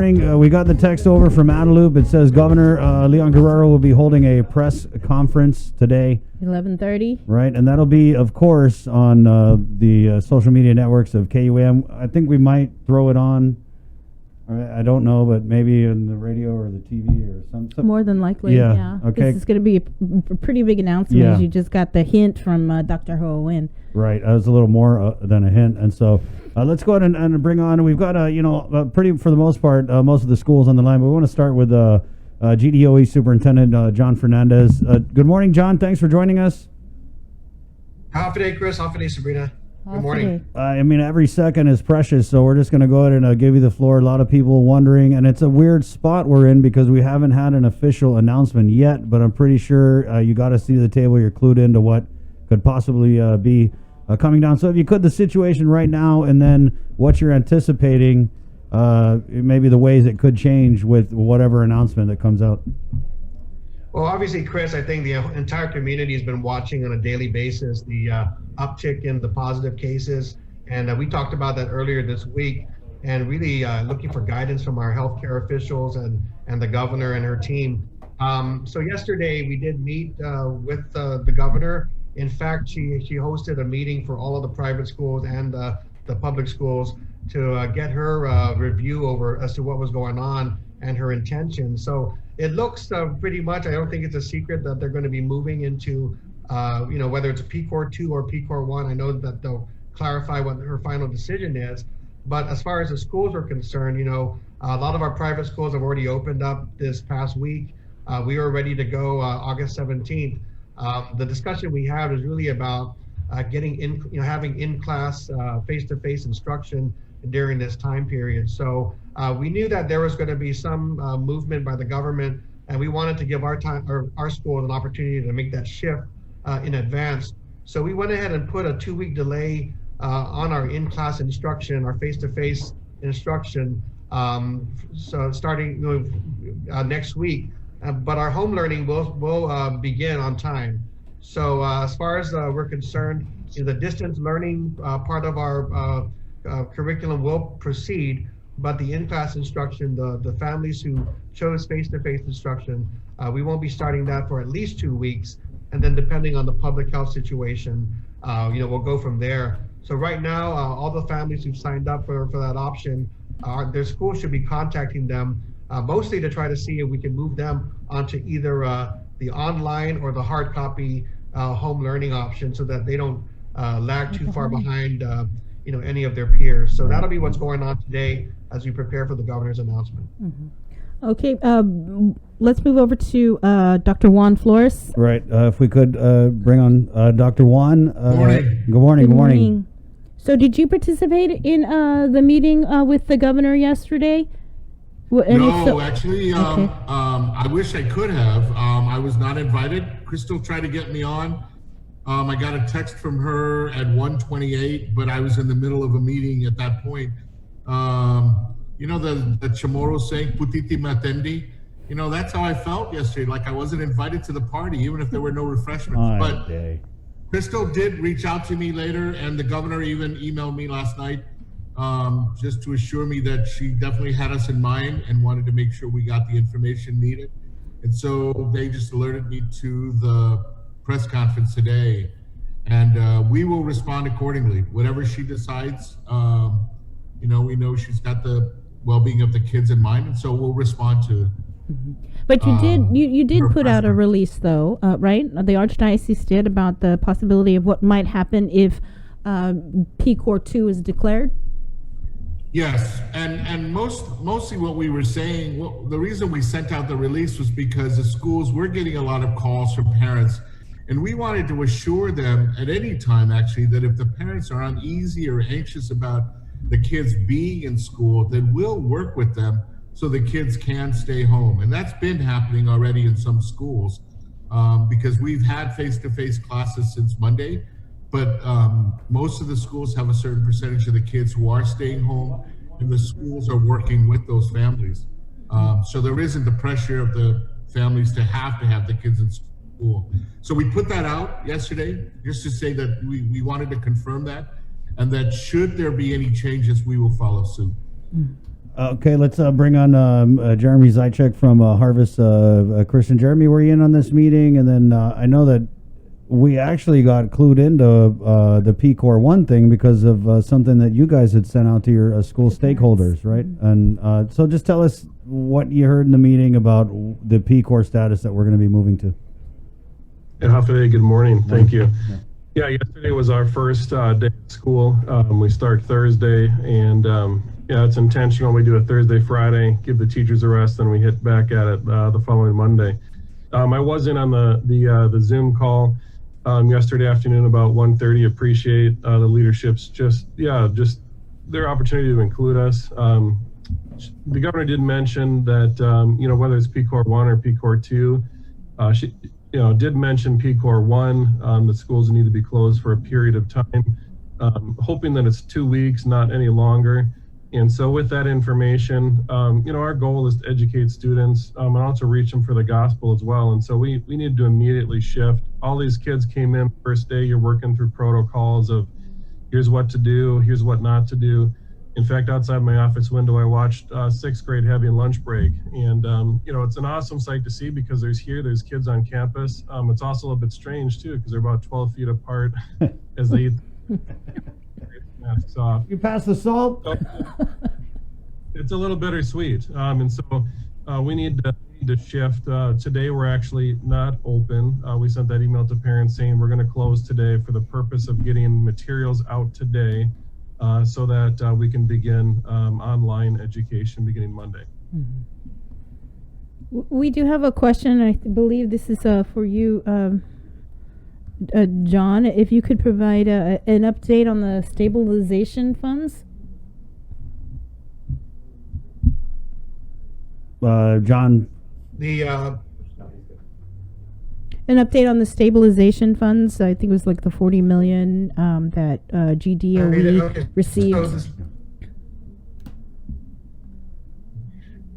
We got the text over from Adelup. It says Governor Leon Guerrero will be holding a press conference today. 11:30. Right, and that'll be, of course, on the social media networks of KUAM. I think we might throw it on. I don't know, but maybe in the radio or the TV or something. More than likely, yeah. Okay. This is going to be a pretty big announcement. Yeah. As you just got the hint from Dr. Ho Win. Right, that was a little more than a hint, and so let's go ahead and bring on. We've got pretty for the most part most of the schools on the line, but we want to start with GDOE Superintendent John Fernandez. Good morning, John. Thanks for joining us. Happy day, Chris. Happy day, Sabrina. Good morning. I mean, every second is precious, so we're just going to go ahead and give you the floor. A lot of people wondering, and it's a weird spot we're in because we haven't had an official announcement yet, but I'm pretty sure you got to see the table. You're clued into what could possibly be coming down. So if you could, the situation right now, and then what you're anticipating, maybe the ways it could change with whatever announcement that comes out. Well, obviously, Chris, I think the entire community has been watching on a daily basis the uptick in the positive cases. And we talked about that earlier this week, and really looking for guidance from our healthcare officials and the governor and her team. So yesterday we did meet with the governor. In fact, she hosted a meeting for all of the private schools and the public schools to get her review over as to what was going on and her intentions. So it looks pretty much, I don't think it's a secret that they're going to be moving into, whether it's a PCOR 2 or PCOR 1. I know that they'll clarify what her final decision is. But as far as the schools are concerned, a lot of our private schools have already opened up this past week. We are ready to go August 17th. The discussion we have is really about having in-class face-to-face instruction during this time period. So we knew that there was going to be some movement by the government, and we wanted to give our schools an opportunity to make that shift in advance. So we went ahead and put a 2-week delay on our in-class instruction, our face-to-face instruction, so starting next week. But our home learning will begin on time. So as far as we're concerned, the distance learning part of our curriculum will proceed, but the in-class instruction, the families who chose face-to-face instruction, we won't be starting that for at least 2 weeks. And then depending on the public health situation, we'll go from there. So right now, all the families who've signed up for that option, their school should be contacting them mostly to try to see if we can move them onto either the online or the hard copy home learning option so that they don't lag too far behind any of their peers. So that'll be what's going on today as we prepare for the governor's announcement. Mm-hmm. Okay, let's move over to Dr. Juan Flores. Right, if we could bring on Dr. Juan. Good morning. Good morning. Good morning. So did you participate in the meeting with the governor yesterday? No, actually, okay. I wish I could have. I was not invited. Crystal tried to get me on. I got a text from her at 1:28, but I was in the middle of a meeting at that point. The Chamorro saying, "Putiti matendi." That's how I felt yesterday. Like I wasn't invited to the party, even if there were no refreshments. But Crystal did reach out to me later, and the governor even emailed me last night. Just to assure me that she definitely had us in mind and wanted to make sure we got the information needed. And so they just alerted me to the press conference today, and we will respond accordingly. Whatever she decides, we know she's got the well-being of the kids in mind, and so we'll respond to it. Mm-hmm. But you did put out a release, though, right? The Archdiocese did, about the possibility of what might happen if PCOR 2 is declared. Yes, and mostly what we were saying, the reason we sent out the release was because the schools were getting a lot of calls from parents, and we wanted to assure them at any time, actually, that if the parents are uneasy or anxious about the kids being in school, then we'll work with them so the kids can stay home. And that's been happening already in some schools because we've had face-to-face classes since Monday. But most of the schools have a certain percentage of the kids who are staying home, and the schools are working with those families. So there isn't the pressure of the families to have the kids in school. So we put that out yesterday just to say that we wanted to confirm that, and that should there be any changes, we will follow suit. Okay, let's bring on Jeremy Zychek from Harvest Christian. Jeremy, were you in on this meeting? And then I know that we actually got clued into the P-Core 1 thing because of something that you guys had sent out to your school stakeholders, right? And so just tell us what you heard in the meeting about the P-Core status that we're going to be moving to. Yeah, Hafaday, good morning. Thank you. Yeah, yesterday was our first day of school. We start Thursday, and yeah, it's intentional. We do a Thursday, Friday, give the teachers a rest, then we hit back at it the following Monday. I was in on the Zoom call yesterday afternoon about 1:30. Appreciate the leadership's just their opportunity to include us. The governor did mention that whether it's P-Core 1 or P-Core 2, she did mention P-Core 1, the schools need to be closed for a period of time, hoping that it's 2 weeks, not any longer. And so with that information, our goal is to educate students and also reach them for the gospel as well. And so we need to immediately shift. All these kids came in first day, you're working through protocols of here's what to do, here's what not to do. In fact, outside my office window, I watched 6th grade having lunch break. And, it's an awesome sight to see because there's kids on campus. It's also a little bit strange too, because they're about 12 feet apart as they eat masks off. You pass the salt? So, it's a little bittersweet. And so we need to shift. Today, we're actually not open. We sent that email to parents saying we're going to close today for the purpose of getting materials out today. So that we can begin online education beginning Monday. Mm-hmm. We do have a question. I believe this is for you, John. If you could provide an update on the stabilization funds. John. An update on the stabilization funds. I think it was like the 40 million that GDOE received.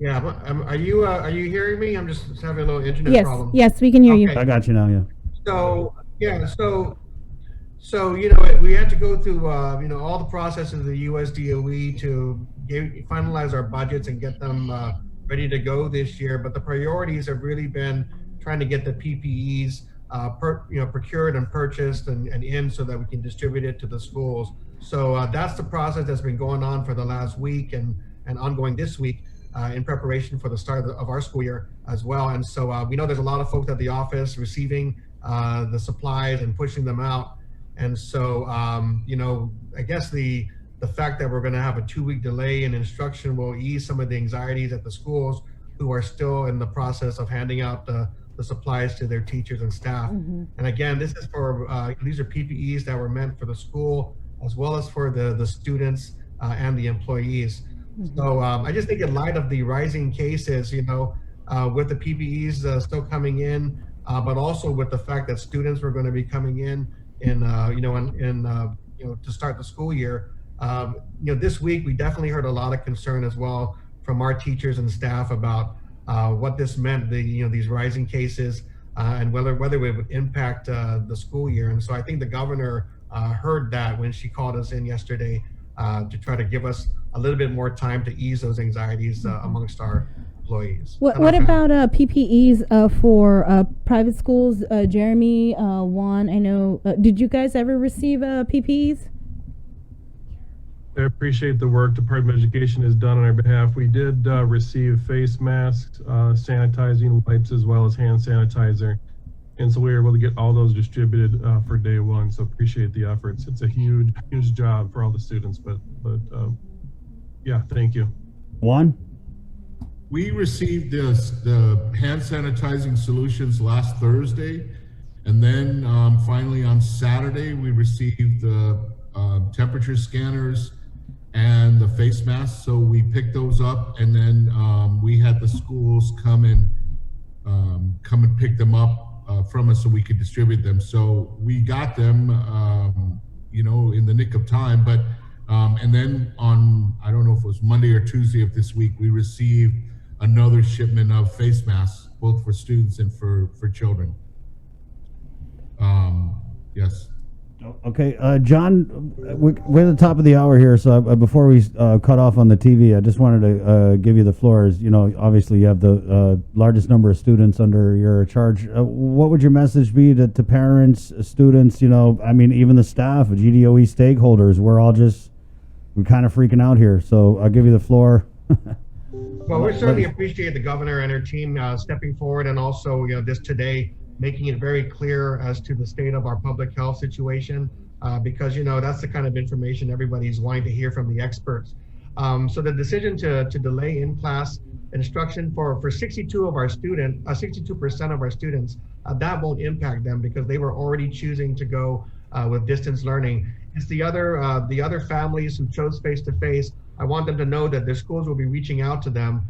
Are you hearing me? I'm just having a little internet problem. Yes, we can hear you. I got you now. Yeah. So we had to go through all the processes of the USDOE to finalize our budgets and get them ready to go this year. But the priorities have really been trying to get the PPEs procured and purchased and in so that we can distribute it to the schools. So that's the process that's been going on for the last week and ongoing this week in preparation for the start of our school year as well. And so we know there's a lot of folks at the office receiving the supplies and pushing them out. And so, I guess the fact that we're going to have a 2-week delay in instruction will ease some of the anxieties at the schools who are still in the process of handing out the supplies to their teachers and staff. Mm-hmm. And again, this is for these are PPEs that were meant for the school as well as for the students and the employees. Mm-hmm. So I just think in light of the rising cases, with the PPEs still coming in, but also with the fact that students were going to be coming in to start the school year. This week we definitely heard a lot of concern as well from our teachers and staff about what this meant, these rising cases, and whether it would impact the school year. And so I think the governor heard that when she called us in yesterday to try to give us a little bit more time to ease those anxieties amongst our employees. What about PPEs for private schools? Jeremy, Juan, I know. Did you guys ever receive PPEs? I appreciate the work Department of Education has done on our behalf. We did receive face masks, sanitizing wipes, as well as hand sanitizer. And so we were able to get all those distributed for day one. So appreciate the efforts. It's a huge, huge job for all the students, but yeah, thank you. Juan? We received the hand sanitizing solutions last Thursday. And then finally on Saturday, we received the temperature scanners and the face masks. So we picked those up, and then we had the schools come and pick them up from us so we could distribute them. So we got them, in the nick of time. But and then on, I don't know if it was Monday or Tuesday of this week, we received another shipment of face masks, both for students and for children. Yes. Okay, John, we're at the top of the hour here, so before we cut off on the TV, I just wanted to give you the floor. As you know, obviously you have the largest number of students under your charge. What would your message be to parents, students, you know, I mean, even the staff, GDOE stakeholders? We're kind of freaking out here, so I'll give you the floor. Well, we certainly appreciate the governor and her team stepping forward, and also, you know, this today, making it very clear as to the state of our public health situation, because, you know, that's the kind of information everybody's wanting to hear from the experts. So the decision to delay in-class instruction for 62% of our students, that won't impact them because they were already choosing to go with distance learning. It's the other families who chose face-to-face. I want them to know that their schools will be reaching out to them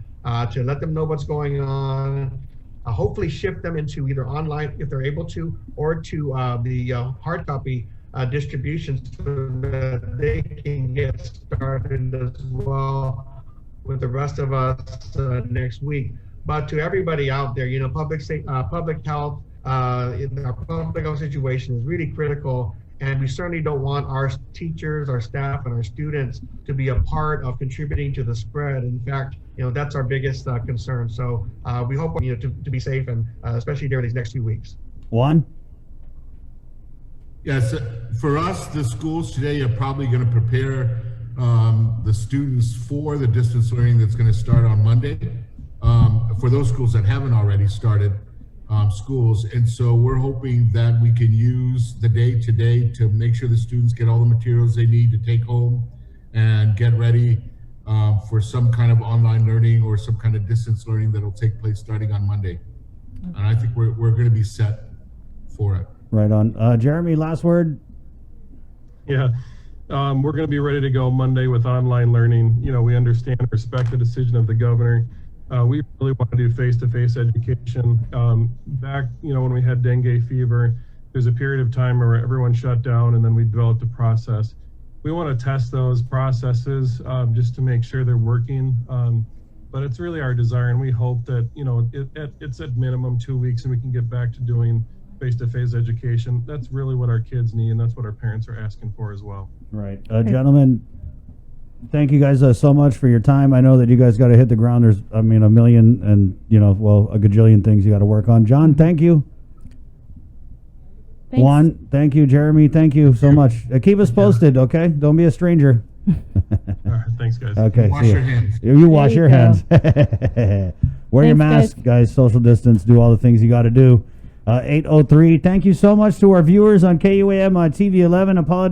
to let them know what's going on. Hopefully shift them into either online if they're able to, or to the hard copy distribution so that they can get started as well with the rest of us next week. But to everybody out there, you know, public health, our public health situation is really critical. And we certainly don't want our teachers, our staff, and our students to be a part of contributing to the spread. In fact, you know, that's our biggest concern. So we hope, you know, to be safe, and especially during these next few weeks. Juan? Yes, for us, the schools today are probably going to prepare the students for the distance learning that's going to start on Monday. For those schools that haven't already started schools. And so we're hoping that we can use the day today to make sure the students get all the materials they need to take home and get ready for some kind of online learning or some kind of distance learning that'll take place starting on Monday. And I think we're going to be set for it. Right on. Jeremy, last word? Yeah. We're going to be ready to go Monday with online learning. You know, we understand and respect the decision of the governor. We really want to do face-to-face education. Back, you know, when we had dengue fever, there's a period of time where everyone shut down, and then we developed a process. We want to test those processes just to make sure they're working. But it's really our desire, and we hope that, you know, it's at minimum 2 weeks, and we can get back to doing face-to-face education. That's really what our kids need, and that's what our parents are asking for as well. Right. Gentlemen, thank you guys so much for your time. I know that you guys got to hit the ground. There's, I mean, a million and, you know, well, a gajillion things you got to work on. John, thank you. Thanks. Juan, thank you. Jeremy, thank you so much. Keep us posted, okay? Don't be a stranger. All right, thanks, guys. Okay. Wash your hands. You wash There your you hands. Wear your Thanks, mask, guys. Social distance. Do all the things you got to do. 8:03. Thank you so much to our viewers on KUAM TV 11. Apologies.